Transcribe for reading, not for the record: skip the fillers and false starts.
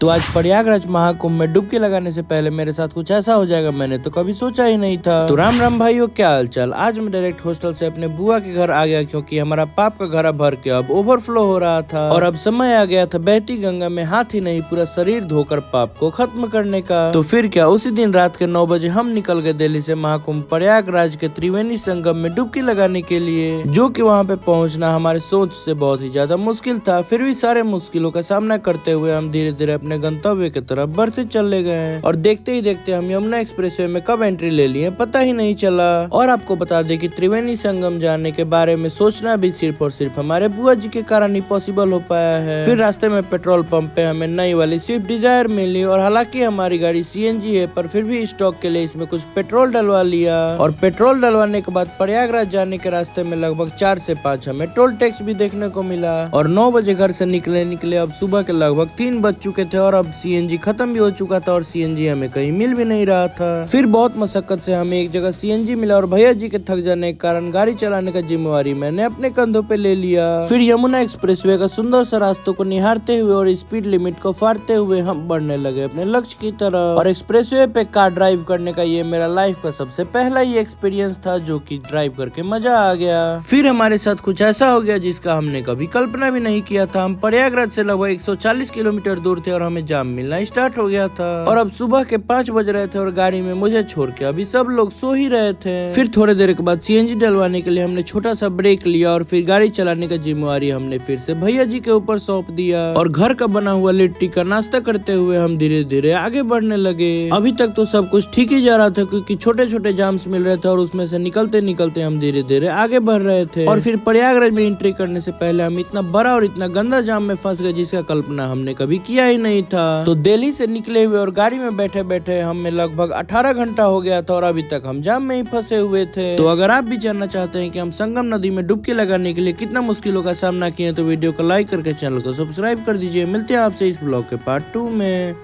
तो आज प्रयागराज महाकुंभ में डुबकी लगाने से पहले मेरे साथ कुछ ऐसा हो जाएगा मैंने तो कभी सोचा ही नहीं था। तो राम राम भाइयों, क्या हाल चाल। आज मैं डायरेक्ट हॉस्टल से अपने बुआ के घर आ गया क्योंकि हमारा पाप का घर भर के अब ओवरफ्लो हो रहा था और अब समय आ गया था बहती गंगा में हाथ ही नहीं पूरा शरीर धोकर पाप को खत्म करने का। तो फिर क्या, उसी दिन रात के 9 बजे हम निकल गए दिल्ली से महाकुंभ प्रयागराज के त्रिवेणी संगम में डुबकी लगाने के लिए, जो कि वहाँ पे पहुँचना हमारे सोच से बहुत ही ज्यादा मुश्किल था। फिर भी सारे मुश्किलों का सामना करते हुए हम धीरे धीरे अपने गंतव्य की तरफ बढ़ते चले गए और देखते ही देखते हम यमुना एक्सप्रेसवे में कब एंट्री ले लिए पता ही नहीं चला। और आपको बता दें कि त्रिवेणी संगम जाने के बारे में सोचना भी सिर्फ और सिर्फ हमारे बुआ जी के कारण ही पॉसिबल हो पाया है। फिर रास्ते में पेट्रोल पंप पे हमें नई वाली स्विफ्ट डिजायर मिली और हालांकि हमारी गाड़ी सीएनजी है पर फिर भी स्टॉक के लिए इसमें कुछ पेट्रोल डलवा लिया। और पेट्रोल डलवाने के बाद प्रयागराज जाने के रास्ते में लगभग 4 से 5 हमें टोल टैक्स भी देखने को मिला। और 9 बजे घर से निकले अब सुबह के लगभग 3 बज चुके थे और अब सीएनजी खत्म भी हो चुका था और सीएनजी हमें कहीं मिल भी नहीं रहा था। फिर बहुत मशक्कत से हमें एक जगह सीएनजी मिला और भैया जी के थक जाने के कारण गाड़ी चलाने का जिम्मेवारी मैंने अपने कंधों पे ले लिया। फिर यमुना एक्सप्रेसवे का सुंदर सा रास्तों को निहारते हुए और स्पीड लिमिट को फाड़ते हुए हम बढ़ने लगे अपने लक्ष्य की तरफ। और एक्सप्रेसवे पे कार ड्राइव करने का ये मेरा लाइफ का सबसे पहला ही एक्सपीरियंस था, जो कि ड्राइव करके मजा आ गया। फिर हमारे साथ कुछ ऐसा हो गया जिसका हमने कभी कल्पना भी नहीं किया था। हम प्रयागराज से लगभग 140 किलोमीटर दूर थे और हमें जाम मिलना स्टार्ट हो गया था और अब सुबह के 5 बज रहे थे और गाड़ी में मुझे छोड़ के अभी सब लोग सो ही रहे थे। फिर थोड़ी देर के बाद सीएनजी डलवाने के लिए हमने छोटा सा ब्रेक लिया और फिर गाड़ी चलाने का जिम्मेवारी हमने फिर से भैया जी के ऊपर सौंप दिया। और घर का बना हुआ लिट्टी का नाश्ता करते हुए हम धीरे धीरे आगे बढ़ने लगे। अभी तक तो सब कुछ ठीक ही जा रहा था क्योंकि छोटे छोटे जाम्स मिल रहे थे और उसमें से निकलते निकलते हम धीरे धीरे आगे बढ़ रहे थे। और फिर प्रयागराज में एंट्री करने से पहले हम इतना बड़ा और इतना गंदा जाम में फंस गए जिसका कल्पना हमने कभी किया ही नहीं था। तो दिल्ली से निकले हुए और गाड़ी में बैठे बैठे हमें लगभग 18 घंटा हो गया था और अभी तक हम जाम में ही फंसे हुए थे। तो अगर आप भी जानना चाहते हैं कि हम संगम नदी में डुबकी लगाने के लिए कितना मुश्किलों का सामना किए तो वीडियो को लाइक करके चैनल को सब्सक्राइब कर दीजिए। मिलते हैं आपसे इस ब्लॉग के पार्ट 2 में।